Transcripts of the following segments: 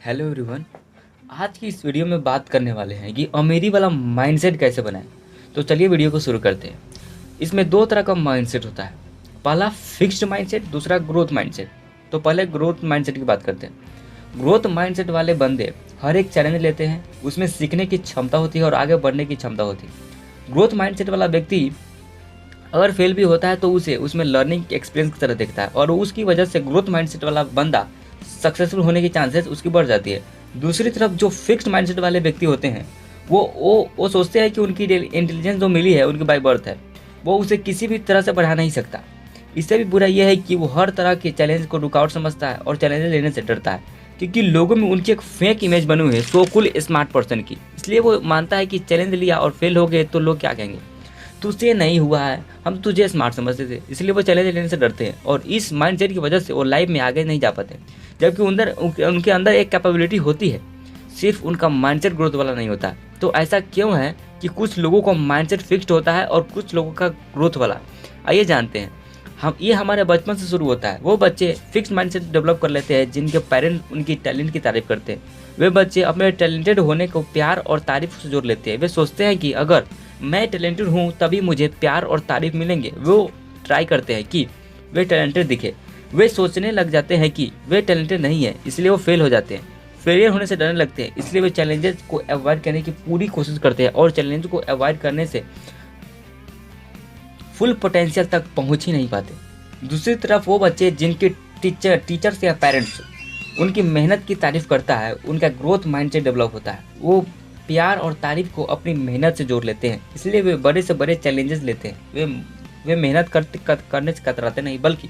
Hello everyone. आज की इस वीडियो में बात करने वाले हैं कि अमीरी वाला माइंडसेट कैसे बनाएं। तो चलिए वीडियो को शुरू करते हैं। इसमें दो तरह का माइंडसेट होता है। पहला फिक्स्ड माइंडसेट, दूसरा ग्रोथ माइंडसेट। तो पहले ग्रोथ माइंडसेट की बात करते हैं। ग्रोथ माइंडसेट वाले बंदे हर एक चैलेंज लेते हैं, उसमें सीखने की क्षमता होती है और आगे बढ़ने की क्षमता होती है। ग्रोथ माइंडसेट वाला व्यक्ति अगर फेल भी होता है तो उसे उसमें लर्निंग एक्सपीरियंस की तरह देखता है और उसकी वजह से ग्रोथ माइंडसेट वाला बंदा सक्सेसफुल होने की चांसेस उसकी बढ़ जाती है। दूसरी तरफ जो फिक्स्ड माइंडसेट वाले व्यक्ति होते हैं वो सोचते हैं कि उनकी इंटेलिजेंस जो मिली है उनकी बाय बर्थ है, वो उसे किसी भी तरह से बढ़ा नहीं सकता। इससे भी बुरा यह है कि वो हर तरह के चैलेंज को रुकावट समझता है और चैलेंज लेने से डरता है, क्योंकि लोगों में उनकी एक फेक इमेज बनी हुई है सो कुल स्मार्ट पर्सन की। इसलिए वो मानता है कि चैलेंज लिया और फेल हो गए तो लोग क्या कहेंगे, तुझसे नहीं हुआ है, हम तुझे स्मार्ट समझते थे। इसलिए वो चैलेंज लेने से डरते हैं और इस माइंडसेट की वजह से वो लाइफ में आगे नहीं जा पाते। जबकि उनके अंदर एक कैपेबिलिटी होती है, सिर्फ उनका माइंडसेट ग्रोथ वाला नहीं होता। तो ऐसा क्यों है कि कुछ लोगों का माइंडसेट फिक्स्ड होता है और कुछ लोगों का ग्रोथ वाला? आइए जानते हैं। ये हमारे बचपन से शुरू होता है। वो बच्चे फिक्स्ड माइंडसेट डेवलप कर लेते हैं जिनके पेरेंट्स उनकी टैलेंट की तारीफ करते हैं। वे बच्चे अपने टैलेंटेड होने को प्यार और तारीफ से जोड़ लेते हैं। वे सोचते हैं कि अगर मैं टैलेंटेड हूँ तभी मुझे प्यार और तारीफ मिलेंगे। वो ट्राई करते हैं कि वे टैलेंटेड दिखे। वे सोचने लग जाते हैं कि वे टैलेंटेड नहीं है, इसलिए वो फेल हो जाते हैं। फेलियर होने से डरने लगते हैं, इसलिए वे चैलेंजेस को अवॉइड करने की पूरी कोशिश करते हैं और चैलेंज को अवॉइड करने से फुल पोटेंशियल तक पहुंच ही नहीं पाते। दूसरी तरफ वो बच्चे जिनके टीचर्स या पेरेंट्स उनकी मेहनत की तारीफ करता है, उनका ग्रोथ माइंडसेट डेवलप होता है। वो प्यार और तारीफ को अपनी मेहनत से जोड़ लेते हैं, इसलिए वे बड़े से बड़े चैलेंजेस लेते हैं। वे मेहनत करने से कतराते नहीं, बल्कि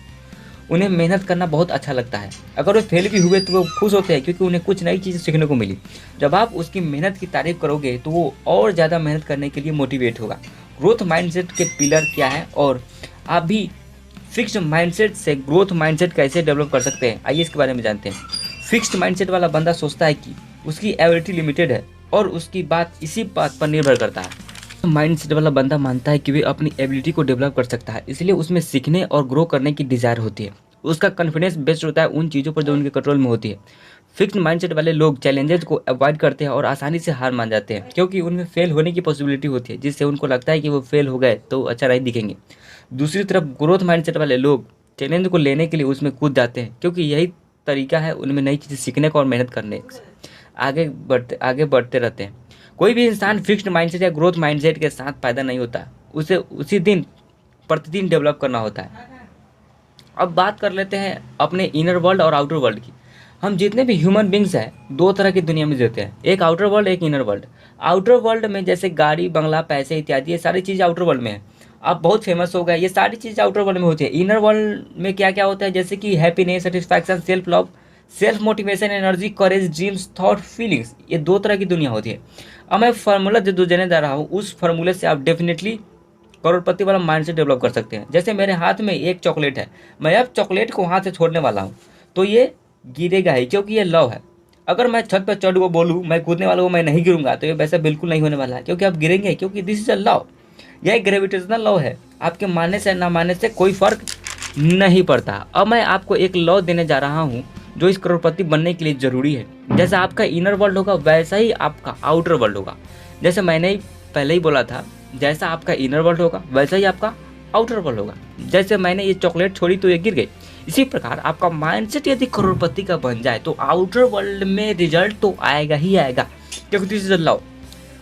उन्हें मेहनत करना बहुत अच्छा लगता है। अगर वे फेल भी हुए तो वो खुश होते हैं, क्योंकि उन्हें कुछ नई चीज़ें सीखने को मिली। जब आप उसकी मेहनत की तारीफ करोगे तो वो और ज़्यादा मेहनत करने के लिए मोटिवेट होगा। ग्रोथ माइंडसेट के पिलर क्या है और आप भी फिक्स्ड माइंडसेट से ग्रोथ माइंडसेट कैसे डेवलप कर सकते हैं, आइए इसके बारे में जानते हैं। फिक्स्ड माइंडसेट वाला बंदा सोचता है कि उसकी एबिलिटी लिमिटेड है और उसकी बात इसी बात पर निर्भर करता है। माइंडसेट वाला बंदा मानता है कि वे अपनी एबिलिटी को डेवलप कर सकता है, इसलिए उसमें सीखने और ग्रो करने की डिज़ायर होती है। उसका कॉन्फिडेंस बेस्ड होता है उन चीज़ों पर जो उनके कंट्रोल में होती है। फिक्स्ड माइंडसेट वाले लोग चैलेंजेस को अवॉइड करते हैं और आसानी से हार मान जाते हैं, क्योंकि उनमें फेल होने की पॉसिबिलिटी होती है, जिससे उनको लगता है कि वो फेल हो गए तो अच्छा नहीं दिखेंगे। दूसरी तरफ ग्रोथ माइंडसेट वाले लोग चैलेंज को लेने के लिए उसमें कूद जाते हैं, क्योंकि यही तरीका है उनमें नई चीज़ें सीखने का और मेहनत करने से आगे बढ़ते रहते हैं। कोई भी इंसान फिक्स्ड माइंडसेट या ग्रोथ माइंडसेट के साथ पैदा नहीं होता, उसे उसी दिन प्रतिदिन डेवलप करना होता है। अब बात कर लेते हैं अपने इनर वर्ल्ड और आउटर वर्ल्ड की। हम जितने भी ह्यूमन बींग्स हैं दो तरह की दुनिया में जीते हैं, एक आउटर वर्ल्ड, एक इनर वर्ल्ड। आउटर वर्ल्ड में जैसे गाड़ी, बंगला, पैसे इत्यादि, ये सारी चीज़ें आउटर वर्ल्ड में है। आप बहुत फेमस हो गए, ये सारी चीज़ें आउटर वर्ल्ड में होती है। इनर वर्ल्ड में क्या क्या होता है, जैसे कि happiness, satisfaction, self love, self motivation, energy, courage, dreams, thought, feelings, ये दो तरह की दुनिया होती है। अब मैं फार्मूला जो देने जा रहा हूँ, उस फार्मूले से आप डेफिनेटली करोड़पति वाला माइंडसेट डेवलप कर सकते हैं। जैसे मेरे हाथ में एक चॉकलेट है, मैं अब चॉकलेट को हाथ से छोड़ने वाला हूँ तो ये गिरेगा ही, क्योंकि ये लव है। अगर मैं छत पर चढ़ को बोलूँ मैं कूदने वाला हूँ, मैं नहीं गिरूंगा, तो ये वैसा बिल्कुल नहीं होने वाला है, क्योंकि आप गिरेंगे, क्योंकि दिस इज अ लव। यह एक ग्रेविटेशनल लव है। आपके मानने से ना मानने से कोई फर्क नहीं पड़ता। अब मैं आपको एक लव देने जा रहा हूँ जो इस करोड़पति बनने के लिए ज़रूरी है। जैसा आपका इनर वर्ल्ड होगा वैसा ही आपका आउटर वर्ल्ड होगा। जैसे मैंने पहले ही बोला था, जैसा आपका इनर वर्ल्ड होगा वैसा ही आपका आउटर वर्ल्ड होगा। जैसे मैंने ये चॉकलेट छोड़ी तो ये गिर गई, इसी प्रकार आपका माइंडसेट यदि करोड़पति का बन जाए तो आउटर वर्ल्ड में रिजल्ट तो आएगा ही आएगा, क्योंकि दिस इज लव।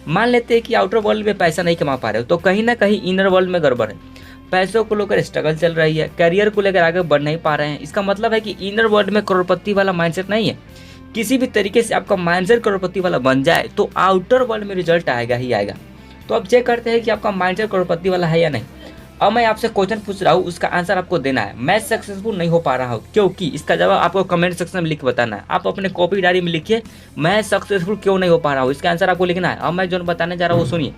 मान लेते हैं कि आउटर वर्ल्ड में पैसा नहीं कमा पा रहे हो, तो कहीं ना कहीं इनर वर्ल्ड में गड़बड़ है। पैसों को लेकर स्ट्रगल चल रही है, करियर को लेकर आगे बढ़ नहीं पा रहे हैं, इसका मतलब है कि इनर वर्ल्ड में करोड़पति वाला माइंडसेट नहीं है। किसी भी तरीके से आपका माइंडसेट करोड़पति वाला बन जाए तो आउटर वर्ल्ड में रिजल्ट आएगा ही आएगा। तो अब चेक करते हैं कि आपका माइंडसेट करोड़पति वाला है या नहीं। अब मैं आपसे क्वेश्चन पूछ रहा हूँ, उसका आंसर आपको देना है। मैं सक्सेसफुल नहीं हो पा रहा हूँ क्योंकि, इसका जवाब आपको कमेंट सेक्शन में लिख बताना है। आप अपने कॉपी डायरी में लिखिए, मैं सक्सेसफुल क्यों नहीं हो पा रहा हूँ, इसका आंसर आपको लिखना है। अब मैं जो बताने जा रहा हूँ वो सुनिए।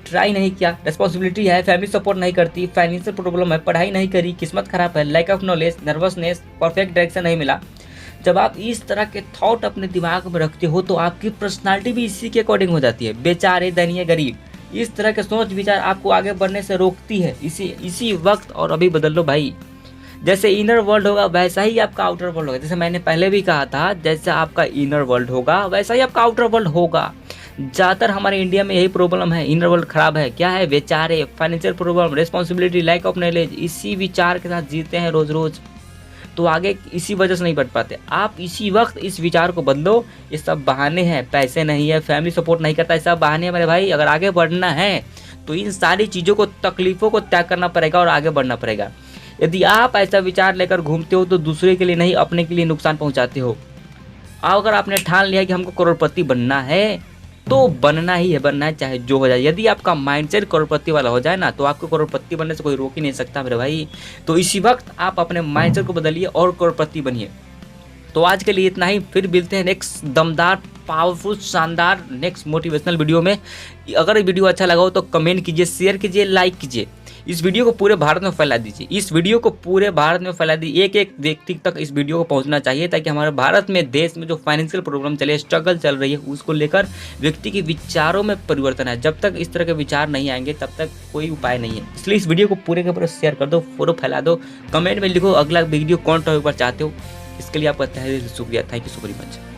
ट्राई नहीं किया, रिस्पॉन्सिबिलिटी है, फैमिली सपोर्ट नहीं करती, फाइनेंशियल प्रॉब्लम है, पढ़ाई नहीं करी, किस्मत खराब है, lack of knowledge, nervousness, perfect direction नहीं मिला। जब आप इस तरह के थॉट अपने दिमाग में रखते हो तो आपकी पर्सनालिटी भी इसी के अकॉर्डिंग हो जाती है। बेचारे, दयनीय, गरीब, इस तरह के सोच विचार आपको आगे बढ़ने से रोकती है। इसी वक्त और अभी बदल लो भाई। जैसे इनर वर्ल्ड होगा वैसा ही आपका आउटर वर्ल्ड होगा। जैसे मैंने पहले भी कहा था, जैसे आपका इनर वर्ल्ड होगा वैसा ही आपका आउटर वर्ल्ड होगा। ज़्यादातर हमारे इंडिया में यही प्रॉब्लम है, इनर वर्ल्ड खराब है। क्या है? बेचारे financial problem, responsibility, lack of knowledge, इसी विचार के साथ जीते हैं रोज रोज, तो आगे इसी वजह से नहीं बढ़ पाते। आप इसी वक्त इस विचार को बदलो। ये सब बहाने हैं, पैसे नहीं है, फैमिली सपोर्ट नहीं करता, ये सब बहाने हैं मेरे भाई। अगर आगे बढ़ना है तो इन सारी चीज़ों को, तकलीफ़ों को त्याग करना पड़ेगा और आगे बढ़ना पड़ेगा। यदि आप ऐसा विचार लेकर घूमते हो तो दूसरे के लिए नहीं, अपने के लिए नुकसान पहुंचाते हो। अगर आपने ठान लिया कि हमको करोड़पति बनना है तो बनना ही है, बनना है चाहे जो हो जाए। यदि आपका माइंडसेट करोड़पति वाला हो जाए ना तो आपको करोड़पति बनने से कोई रोक ही नहीं सकता मेरे भाई। तो इसी वक्त आप अपने माइंडसेट को बदलिए और करोड़पति बनिए। तो आज के लिए इतना ही, फिर मिलते हैं नेक्स्ट दमदार, पावरफुल, शानदार, नेक्स्ट मोटिवेशनल वीडियो में। अगर वीडियो अच्छा लगा हो तो कमेंट कीजिए, शेयर कीजिए, लाइक कीजिए। इस वीडियो को पूरे भारत में फैला दीजिए, इस वीडियो को पूरे भारत में फैला दीजिए। एक एक व्यक्ति तक इस वीडियो को पहुंचना चाहिए, ताकि हमारे भारत में, देश में जो फाइनेंशियल प्रॉब्लम चले, स्ट्रगल चल रही है, उसको लेकर व्यक्ति के विचारों में परिवर्तन है। जब तक इस तरह के विचार नहीं आएंगे तब तक कोई उपाय नहीं है। इसलिए इस वीडियो को पूरे के पूरे शेयर कर दो, पूरा फैला दो। कमेंट में लिखो अगला वीडियो कौन टॉपिक पर चाहते हो। इसके लिए आपका तहे दिल से शुक्रिया। Thank you so very much.